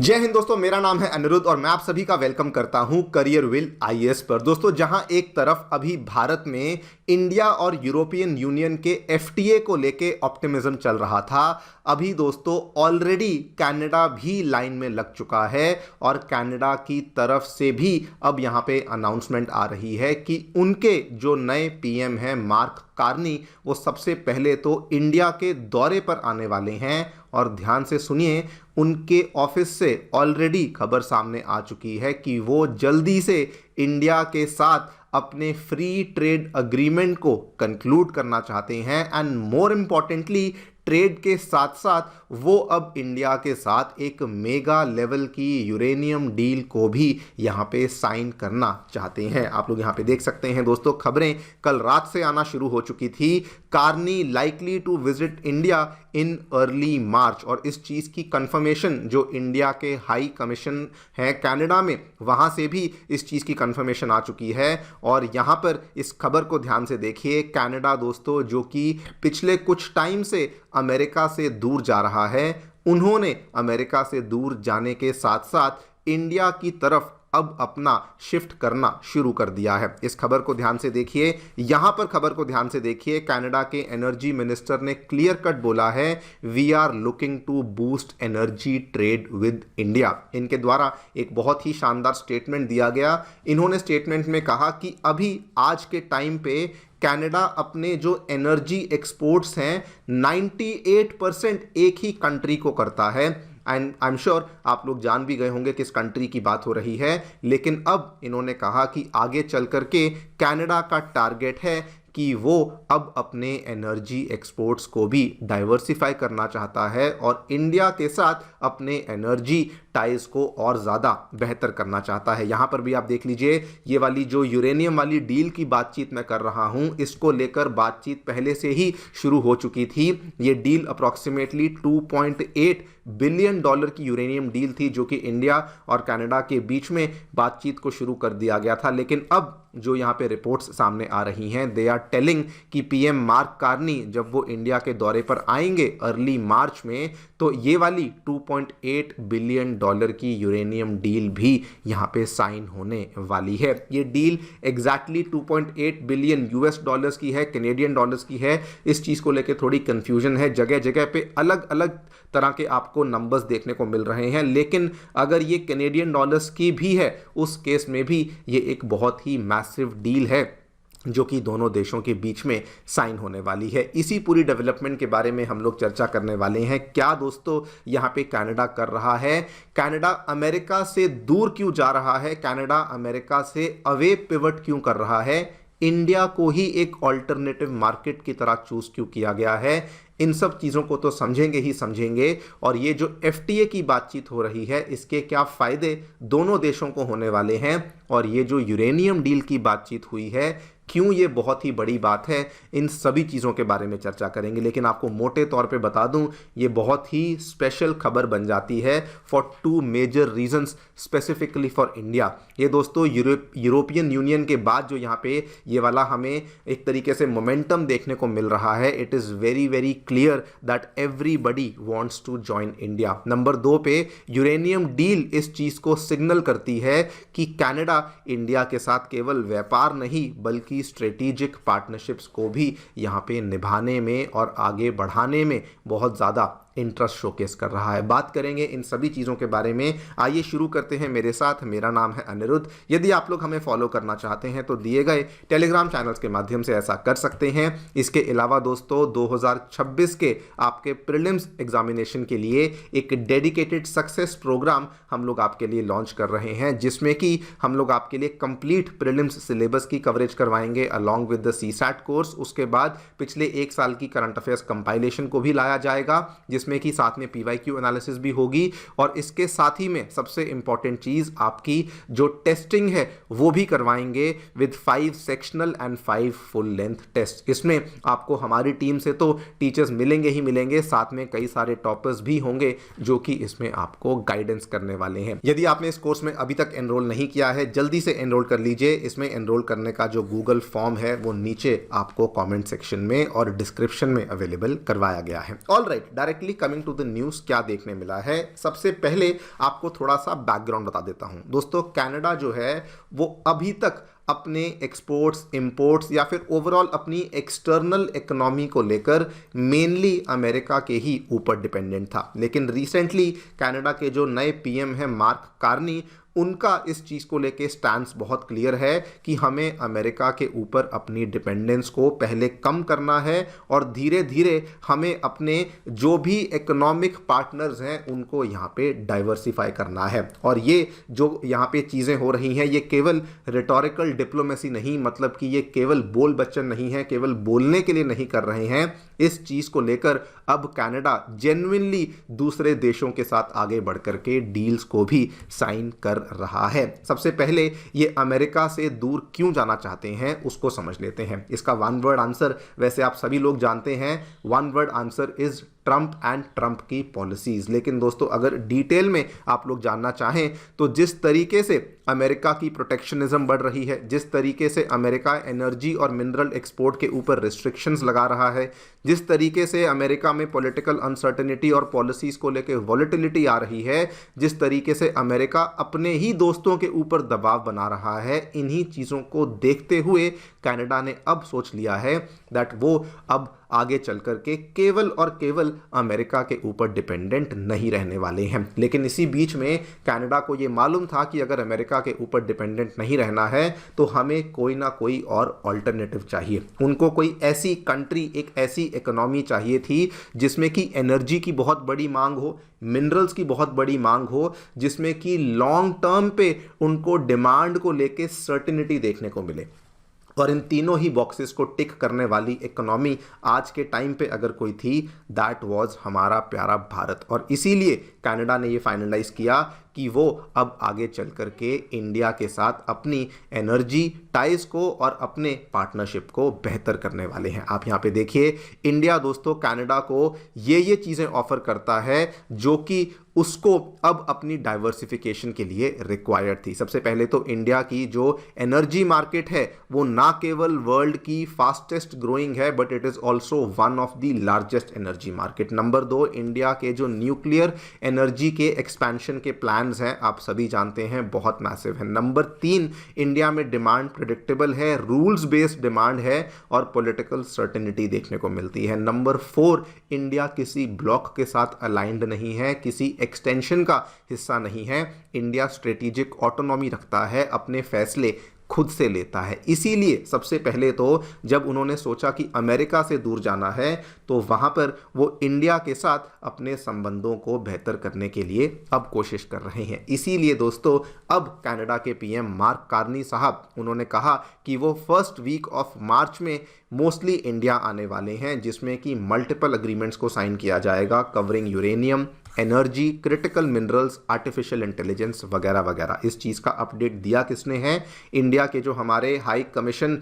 जय हिंद दोस्तों, मेरा नाम है अनिरुद्ध और मैं आप सभी का वेलकम करता हूं करियर व्हील आईएएस पर। दोस्तों, जहां एक तरफ अभी भारत में इंडिया और यूरोपियन यूनियन के एफटीए को लेके ऑप्टिमिज्म चल रहा था, अभी दोस्तों ऑलरेडी कनाडा भी लाइन में लग चुका है और कनाडा की तरफ से भी अब यहां पे अनाउंसमेंट आ रही है कि उनके जो नए पीएम हैं मार्क कार्नी, वो सबसे पहले तो इंडिया के दौरे पर आने वाले हैं। और ध्यान से सुनिए, उनके ऑफिस से ऑलरेडी खबर सामने आ चुकी है कि वो जल्दी से इंडिया के साथ अपने फ्री ट्रेड अग्रीमेंट को कंक्लूड करना चाहते हैं एंड मोर इम्पॉर्टेंटली ट्रेड के साथ साथ वो अब इंडिया के साथ एक मेगा लेवल की यूरेनियम डील को भी यहाँ पे साइन करना चाहते हैं। आप लोग यहाँ पे देख सकते हैं दोस्तों, खबरें कल रात से आना शुरू हो चुकी थी। Carney likely to visit India in early March, और इस चीज़ की कंफर्मेशन जो इंडिया के हाई कमीशन है कनाडा में, वहाँ से भी इस चीज़ की कंफर्मेशन आ चुकी है। और यहाँ पर इस खबर को ध्यान से देखिए, कनाडा दोस्तों जो कि पिछले कुछ टाइम से अमेरिका से दूर जा रहा है, उन्होंने अमेरिका से दूर जाने के साथ साथ इंडिया की तरफ अब अपना शिफ्ट करना शुरू कर दिया है। इस खबर को ध्यान से देखिए, यहां पर खबर को ध्यान से देखिए, कनाडा के एनर्जी मिनिस्टर ने क्लियर कट बोला है, we are looking to boost energy trade with India. इनके द्वारा एक बहुत ही शानदार स्टेटमेंट दिया गया। इन्होंने स्टेटमेंट में कहा कि अभी आज के टाइम पे कनाडा अपने जो एनर्जी एक्सपोर्ट्स हैं 98% एक ही कंट्री को करता है। एंड आई एम श्योर आप लोग जान भी गए होंगे किस कंट्री की बात हो रही है, लेकिन अब इन्होंने कहा कि आगे चल करके कनाडा का टारगेट है कि वो अब अपने एनर्जी एक्सपोर्ट्स को भी डाइवर्सिफाई करना चाहता है और इंडिया के साथ अपने एनर्जी टाइज को और ज़्यादा बेहतर करना चाहता है। यहाँ पर भी आप देख लीजिए, ये वाली जो यूरेनियम वाली डील की बातचीत मैं कर रहा हूँ, इसको लेकर बातचीत पहले से ही शुरू हो चुकी थी। ये डील अप्रॉक्सीमेटली $2.8 बिलियन की यूरेनियम डील थी, जो कि इंडिया और कनाडा के बीच में बातचीत को शुरू कर दिया गया था। लेकिन अब जो यहाँ पे रिपोर्ट्स सामने आ रही हैं, दे आर टेलिंग कि पीएम मार्क कार्नी जब वो इंडिया के दौरे पर आएंगे अर्ली मार्च में, तो ये वाली $2.8 बिलियन की यूरेनियम डील भी यहाँ पे साइन होने वाली है। ये डील एग्जैक्टली $2.8 बिलियन की है, कैनेडियन डॉलर्स की है। इस चीज़ को लेकर थोड़ी कंफ्यूजन है, जगह जगह पे अलग अलग तरह के आपको नंबर्स देखने को मिल रहे हैं, लेकिन अगर ये कैनेडियन डॉलर्स की भी है, उस केस में भी ये एक बहुत ही मैसिव डील है जो कि दोनों देशों के बीच में साइन होने वाली है। इसी पूरी डेवलपमेंट के बारे में हम लोग चर्चा करने वाले हैं। क्या दोस्तों यहाँ पे कनाडा कर रहा है? कनाडा अमेरिका से दूर क्यों जा रहा है? कनाडा अमेरिका से अवे पिवट क्यों कर रहा है? इंडिया को ही एक ऑल्टरनेटिव मार्केट की तरह चूज क्यों किया गया है? इन सब चीज़ों को तो समझेंगे ही समझेंगे। और ये जो एफटीए की बातचीत हो रही है, इसके क्या फ़ायदे दोनों देशों को होने वाले हैं, और ये जो यूरेनियम डील की बातचीत हुई है, क्यों ये बहुत ही बड़ी बात है, इन सभी चीज़ों के बारे में चर्चा करेंगे। लेकिन आपको मोटे तौर पे बता दूं, ये बहुत ही स्पेशल खबर बन जाती है for 2 major reasons specifically for India. ये दोस्तों यूरोपियन यूनियन के बाद जो यहाँ पे ये वाला हमें एक तरीके से मोमेंटम देखने को मिल रहा है, it is very very clear that everybody wants to join India. Number 2 पे यूरेनियम डील इस चीज़ को सिग्नल करती है कि कनाडा इंडिया के साथ केवल व्यापार नहीं बल्कि स्ट्रेटेजिक पार्टनरशिप्स को भी यहाँ पे निभाने में और आगे बढ़ाने में बहुत ज़्यादा इंटरेस्ट शोकेस कर रहा है। बात करेंगे इन सभी चीज़ों के बारे में। आइए शुरू करते हैं मेरे साथ। मेरा नाम है अनिरुद्ध। यदि आप लोग हमें फॉलो करना चाहते हैं तो दिए गए टेलीग्राम चैनल्स के माध्यम से ऐसा कर सकते हैं। इसके अलावा दोस्तों 2026 के आपके प्रीलिम्स एग्जामिनेशन के लिए एक डेडिकेटेड सक्सेस प्रोग्राम हम लोग आपके लिए लॉन्च कर रहे हैं, जिसमें कि हम लोग आपके लिए कंप्लीट प्रीलिम्स सिलेबस की कवरेज करवाएंगे along with the CSAT course. उसके बाद पिछले 1 साल की करंट अफेयर्स कंपाइलेशन को भी लाया जाएगा, जिसमें कि साथ में पीवाईक्यू एनालिसिस भी होगी। और इसके साथ ही में सबसे इंपॉर्टेंट चीज, आपकी जो टेस्टिंग है वो भी करवाएंगे with 5 sectional and 5 full length test. इसमें आपको हमारी टीम से तो टीचर्स मिलेंगे ही मिलेंगे, साथ में कई सारे टॉपर्स भी होंगे जो कि इसमें आपको गाइडेंस करने वाले हैं। यदि आपने इस कोर्स में अभी तक एनरोल नहीं किया है, जल्दी से एनरोल कर लीजिए। इसमें एनरोल करने का जो गूगल फॉर्म है वो नीचे आपको कमेंट सेक्शन में और डिस्क्रिप्शन में अवेलेबल करवाया गया है। All right, directly coming to the news क्या देखने मिला है, सबसे पहले आपको थोड़ा सा बैकग्राउंड बता देता हूं। दोस्तों कनाडा जो है वो अभी तक अपने एक्सपोर्ट्स, इंपोर्ट्स या फिर ओवरऑल अपनी एक्सटर्नल इकोनॉमी को लेकर मेनली अमेरिका के ही ऊपर डिपेंडेंट था। लेकिन रिसेंटली कनाडा के जो नए पीएम हैं मार्क कार्नी, उनका इस चीज़ को लेके स्टैंस बहुत क्लियर है कि हमें अमेरिका के ऊपर अपनी डिपेंडेंस को पहले कम करना है और धीरे धीरे हमें अपने जो भी इकोनॉमिक पार्टनर्स हैं उनको यहाँ पे डाइवर्सिफाई करना है। और ये जो यहाँ पे चीज़ें हो रही हैं ये केवल रिटोरिकल डिप्लोमेसी नहीं, मतलब कि ये केवल बोल बच्चन नहीं है, केवल बोलने के लिए नहीं कर रहे हैं। इस चीज़ को लेकर अब कनाडा जेन्युइनली दूसरे देशों के साथ आगे बढ़ करके डील्स को भी साइन कर रहा है। सबसे पहले ये अमेरिका से दूर क्यों जाना चाहते हैं उसको समझ लेते हैं। इसका वन वर्ड आंसर वैसे आप सभी लोग जानते हैं, one word answer is Trump and Trump की पॉलिसीज। लेकिन दोस्तों अगर डिटेल में आप लोग जानना चाहें तो जिस तरीके से अमेरिका की प्रोटेक्शनिज्म बढ़ रही है, जिस तरीके से अमेरिका एनर्जी और मिनरल एक्सपोर्ट के ऊपर रिस्ट्रिक्शंस लगा रहा है, जिस तरीके से अमेरिका में पॉलिटिकल अनसर्टेनिटी और पॉलिसीज को लेकर वॉलेटिलिटी आ रही है, जिस तरीके से अमेरिका अपने ही दोस्तों के ऊपर दबाव बना रहा है, इन्हीं चीज़ों को देखते हुए कनाडा ने अब सोच लिया है दैट वो अब आगे चल करके केवल और केवल अमेरिका के ऊपर डिपेंडेंट नहीं रहने वाले हैं। लेकिन इसी बीच में कनाडा को ये मालूम था कि अगर अमेरिका के ऊपर डिपेंडेंट नहीं रहना है तो हमें कोई ना कोई और ऑल्टरनेटिव चाहिए। उनको कोई ऐसी कंट्री, एक ऐसी इकोनॉमी चाहिए थी जिसमें कि एनर्जी की बहुत बड़ी मांग हो, मिनरल्स की बहुत बड़ी मांग हो, जिसमें कि लॉन्ग टर्म पे उनको डिमांड को लेके सर्टेनिटी देखने को मिले। और इन तीनों ही बॉक्सेस को टिक करने वाली इकोनॉमी आज के टाइम पे अगर कोई थी, दैट वाज हमारा प्यारा भारत। और इसीलिए कनाडा ने ये फाइनलाइज किया कि वो अब आगे चल करके इंडिया के साथ अपनी एनर्जी टाइज को और अपने पार्टनरशिप को बेहतर करने वाले हैं। आप यहाँ पे देखिए, इंडिया दोस्तों कनाडा को ये चीज़ें ऑफर करता है जो कि उसको अब अपनी डाइवर्सिफिकेशन के लिए रिक्वायर्ड थी। सबसे पहले तो इंडिया की जो एनर्जी मार्केट है वो ना केवल वर्ल्ड की फास्टेस्ट ग्रोइंग है but it is also one of the largest energy market. Number 2, India के जो न्यूक्लियर एनर्जी के एक्सपेंशन के प्लान्स हैं आप सभी जानते हैं बहुत मैसिव है। नंबर 3, इंडिया में डिमांड प्रेडिक्टेबल है, रूल्स बेस्ड डिमांड है और पॉलिटिकल सर्टेनिटी देखने को मिलती है। नंबर 4, इंडिया किसी ब्लॉक के साथ अलाइंड नहीं है, किसी एक्सटेंशन का हिस्सा नहीं है। इंडिया स्ट्रेटेजिक ऑटोनॉमी रखता है, अपने फैसले खुद से लेता है। इसीलिए सबसे पहले तो जब उन्होंने सोचा कि अमेरिका से दूर जाना है तो वहाँ पर वो इंडिया के साथ अपने संबंधों को बेहतर करने के लिए अब कोशिश कर रहे हैं। इसीलिए दोस्तों अब कनाडा के पीएम मार्क कार्नी साहब, उन्होंने कहा कि वो फर्स्ट वीक ऑफ मार्च में मोस्टली इंडिया आने वाले हैं, जिसमें कि मल्टीपल अग्रीमेंट्स को साइन किया जाएगा covering uranium, energy, critical minerals, artificial intelligence वगैरह वगैरह। इस चीज़ का अपडेट दिया किसने है? इंडिया के जो हमारे हाई कमीशन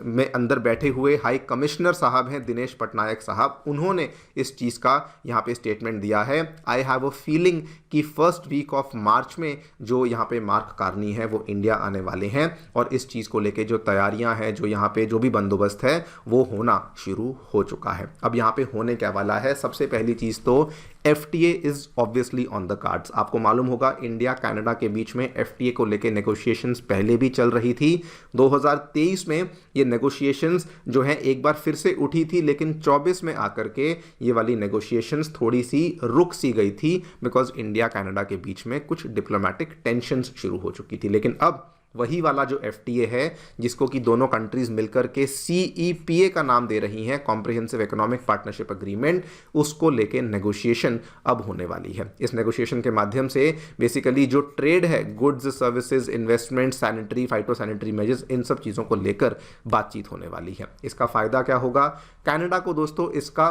में अंदर बैठे हुए हाई कमिश्नर साहब हैं दिनेश पटनायक साहब, उन्होंने इस चीज़ का यहाँ पे स्टेटमेंट दिया है। आई हैव अ फीलिंग कि फर्स्ट वीक ऑफ मार्च में जो यहाँ पे मार्क कार्नी है वो इंडिया आने वाले हैं और इस चीज़ को लेके जो तैयारियाँ हैं, जो यहाँ पे जो भी बंदोबस्त है वो होना शुरू हो चुका है। अब यहाँ पे होने क्या वाला है? सबसे पहली चीज़ तो FTA is obviously on the cards. आपको मालूम होगा इंडिया कनाडा के बीच में FTA को लेके नेगोशिएशंस पहले भी चल रही थी। 2023 में ये नेगोशिएशंस जो है एक बार फिर से उठी थी, लेकिन 24 में आकर के ये वाली नेगोशिएशंस थोड़ी सी रुक सी गई थी बिकॉज इंडिया कनाडा के बीच में कुछ डिप्लोमेटिक टेंशंस शुरू हो चुकी थी। लेकिन अब वही वाला जो FTA है जिसको कि दोनों कंट्रीज मिलकर के CEPA का नाम दे रही हैं, कॉम्प्रिहेंसिव इकोनॉमिक पार्टनरशिप एग्रीमेंट, उसको लेके नेगोशिएशन अब होने वाली है। इस नेगोशिएशन के माध्यम से बेसिकली जो ट्रेड है, goods, services, investment, sanitary, phytosanitary measures, इन सब चीज़ों को लेकर बातचीत होने वाली है। इसका फ़ायदा क्या होगा कनाडा को दोस्तों? इसका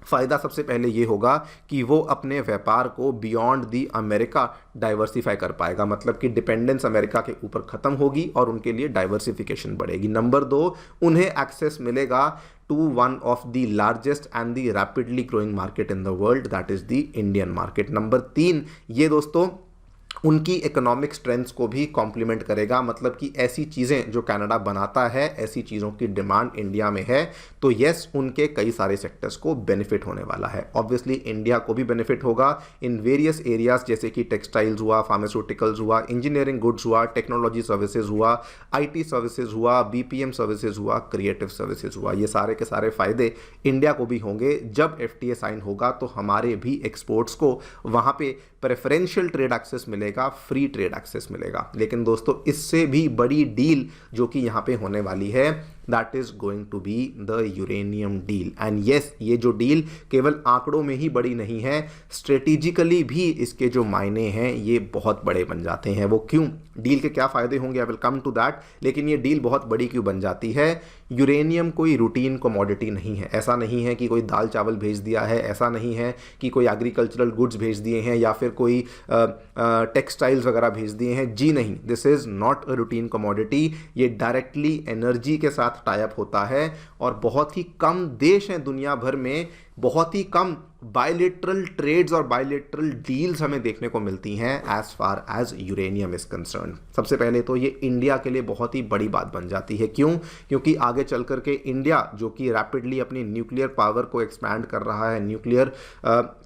फ़ायदा सबसे पहले ये होगा कि वो अपने व्यापार को बियॉन्ड दी अमेरिका डाइवर्सिफाई कर पाएगा, मतलब कि डिपेंडेंस अमेरिका के ऊपर ख़त्म होगी और उनके लिए डाइवर्सिफिकेशन बढ़ेगी। नंबर 2, उन्हें एक्सेस मिलेगा to one of the largest and the rapidly growing market in the world, that is the Indian market. Number 3, ये दोस्तों उनकी इकोनॉमिक स्ट्रेंथ्स को भी कॉम्प्लीमेंट करेगा। मतलब कि ऐसी चीज़ें जो कनाडा बनाता है, ऐसी चीज़ों की डिमांड इंडिया में है, तो यस उनके कई सारे सेक्टर्स को बेनिफिट होने वाला है। ऑब्वियसली इंडिया को भी बेनिफिट होगा इन वेरियस एरियाज, जैसे कि टेक्सटाइल्स हुआ, फार्मास्यूटिकल्स हुआ, इंजीनियरिंग गुड्स हुआ, टेक्नोलॉजी सर्विसेज हुआ, आईटी सर्विसेज हुआ, बीपीएम सर्विसेज हुआ, क्रिएटिव सर्विसेज हुआ। ये सारे के सारे फायदे इंडिया को भी होंगे। जब एफटीए साइन होगा तो हमारे भी एक्सपोर्ट्स को वहाँ पे प्रेफरेंशियल ट्रेड एक्सेस मिलेगा, फ्री ट्रेड एक्सेस मिलेगा। लेकिन दोस्तों इससे भी बड़ी डील जो कि यहाँ पे होने वाली है, that is going to be the uranium deal. And yes, ये जो डील केवल आंकड़ों में ही बड़ी नहीं है, स्ट्रेटेजिकली भी इसके जो मायने हैं ये बहुत बड़े बन जाते हैं। वो क्यों, डील के क्या फायदे होंगे, I will come to that. लेकिन ये डील बहुत बड़ी क्यों बन जाती है? यूरेनियम कोई रूटीन कमोडिटी नहीं है। ऐसा नहीं है कि कोई दाल चावल भेज दिया है, ऐसा नहीं है कि कोई एग्रीकल्चरल गुड्स भेज दिए हैं या फिर कोई टेक्सटाइल्स वगैरह भेज दिए हैं। जी नहीं, this is not a routine commodity. ये डायरेक्टली एनर्जी के साथ टाई अप होता है और बहुत ही कम देश हैं दुनिया भर में, बहुत ही कम बायलेटरल ट्रेड्स और बायलेटरल डील्स हमें देखने को मिलती हैं as far as uranium is concern. सबसे पहले तो ये इंडिया के लिए बहुत ही बड़ी बात बन जाती है। क्यों? क्योंकि आगे चल करके इंडिया जो कि रैपिडली अपनी न्यूक्लियर पावर को एक्सपैंड कर रहा है, न्यूक्लियर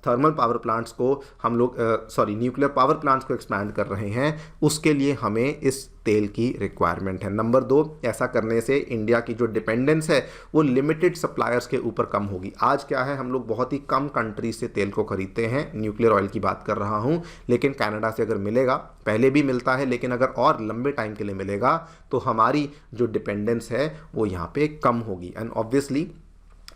थर्मल पावर प्लांट्स को हम लोग न्यूक्लियर पावर प्लांट्स को एक्सपैंड कर रहे हैं, उसके लिए हमें इस तेल की रिक्वायरमेंट है। नंबर 2, ऐसा करने से इंडिया की जो डिपेंडेंस है वो लिमिटेड सप्लायर्स के ऊपर कम होगी। आज क्या है, हम लोग बहुत ही कम कंट्री से तेल को खरीदते हैं, न्यूक्लियर ऑयल की बात कर रहा हूं। लेकिन कनाडा से अगर मिलेगा, पहले भी मिलता है लेकिन अगर और लंबे टाइम के लिए मिलेगा तो हमारी जो डिपेंडेंस है वो यहाँ पे कम होगी। एंड ऑब्वियसली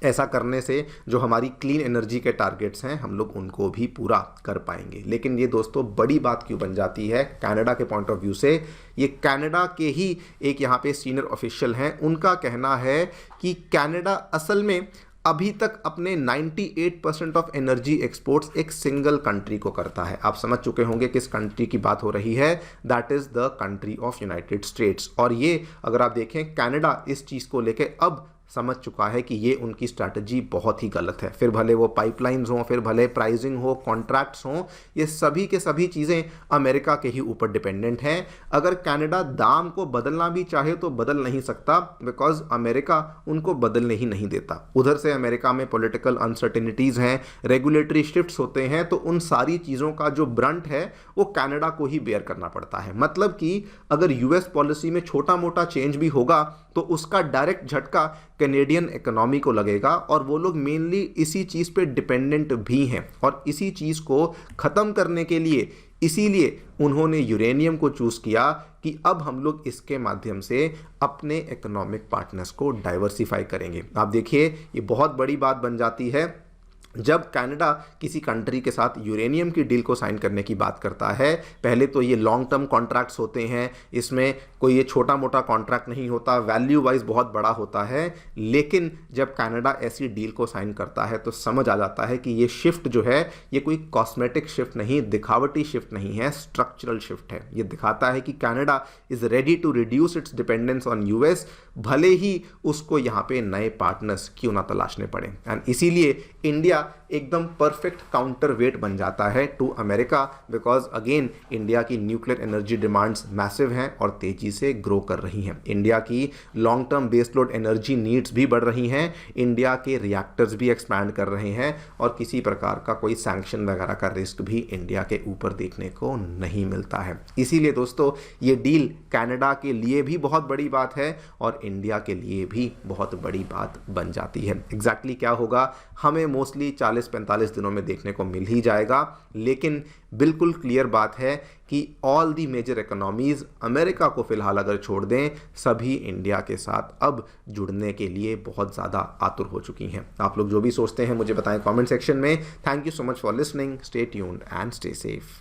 ऐसा करने से जो हमारी क्लीन एनर्जी के टारगेट्स हैं हम लोग उनको भी पूरा कर पाएंगे। लेकिन ये दोस्तों बड़ी बात क्यों बन जाती है कनाडा के पॉइंट ऑफ व्यू से? ये कनाडा के ही एक यहाँ पे सीनियर ऑफिशियल हैं, उनका कहना है कि कनाडा असल में अभी तक अपने 98% ऑफ एनर्जी एक्सपोर्ट्स एक सिंगल कंट्री को करता है। आप समझ चुके होंगे किस कंट्री की बात हो रही है, that is the country of United states. और ये अगर आप देखें, कनाडा इस चीज़ को लेके अब समझ चुका है कि ये उनकी स्ट्रैटेजी बहुत ही गलत है। फिर भले वो पाइपलाइंस हों, फिर भले प्राइसिंग हो, कॉन्ट्रैक्ट्स हों, ये सभी के सभी चीज़ें अमेरिका के ही ऊपर डिपेंडेंट हैं। अगर कनाडा दाम को बदलना भी चाहे तो बदल नहीं सकता, बिकॉज अमेरिका उनको बदलने ही नहीं देता। उधर से अमेरिका में पॉलिटिकल अनसर्टेनिटीज़ हैं, रेगुलेटरी शिफ्ट्स होते हैं, तो उन सारी चीज़ों का जो ब्रंट है वो कनाडा को ही बेयर करना पड़ता है। मतलब कि अगर यूएस पॉलिसी में छोटा मोटा चेंज भी होगा तो उसका डायरेक्ट झटका कैनेडियन इकोनॉमी को लगेगा, और वो लोग मेनली इसी चीज़ पे डिपेंडेंट भी हैं। और इसी चीज़ को ख़त्म करने के लिए इसीलिए उन्होंने यूरेनियम को चूज़ किया कि अब हम लोग इसके माध्यम से अपने इकोनॉमिक पार्टनर्स को डाइवर्सिफाई करेंगे। आप देखिए ये बहुत बड़ी बात बन जाती है जब कनाडा किसी कंट्री के साथ यूरेनियम की डील को साइन करने की बात करता है। पहले तो ये लॉन्ग टर्म कॉन्ट्रैक्ट्स होते हैं, इसमें कोई ये छोटा मोटा कॉन्ट्रैक्ट नहीं होता, वैल्यू वाइज बहुत बड़ा होता है। लेकिन जब कनाडा ऐसी डील को साइन करता है तो समझ आ जाता है कि ये शिफ्ट जो है ये कोई कॉस्मेटिक शिफ्ट नहीं, दिखावटी शिफ्ट नहीं है, स्ट्रक्चरल शिफ्ट है। ये दिखाता है कि Canada is ready to reduce its dependence on US, भले ही उसको यहाँ पे नए पार्टनर्स क्यों ना तलाशने पड़े। एंड इसीलिए इंडिया एकदम परफेक्ट काउंटर वेट बन जाता है to America, because again India की न्यूक्लियर एनर्जी डिमांड्स मैसिव हैं और तेजी से ग्रो कर रही हैं। इंडिया की long term base load energy needs भी बढ़ रही हैं, इंडिया के रिएक्टर्स भी एक्सपैंड कर रहे हैं, और किसी प्रकार का कोई सैंक्शन वगैरह का रिस्क भी इंडिया के ऊपर देखने को नहीं मिलता है। इसीलिए दोस्तों ये डील कनाडा के लिए भी बहुत बड़ी बात है और इंडिया के लिए भी बहुत बड़ी बात बन जाती है। एग्जैक्टली क्या होगा हमें मोस्टली 40-45 दिनों में देखने को मिल ही जाएगा। लेकिन बिल्कुल क्लियर बात है कि all the major economies America को फिलहाल अगर छोड़ दें, सभी इंडिया के साथ अब जुड़ने के लिए बहुत ज़्यादा आतुर हो चुकी हैं। आप लोग जो भी सोचते हैं मुझे बताएं कमेंट सेक्शन में। Thank you so much for listening, stay tuned and stay safe.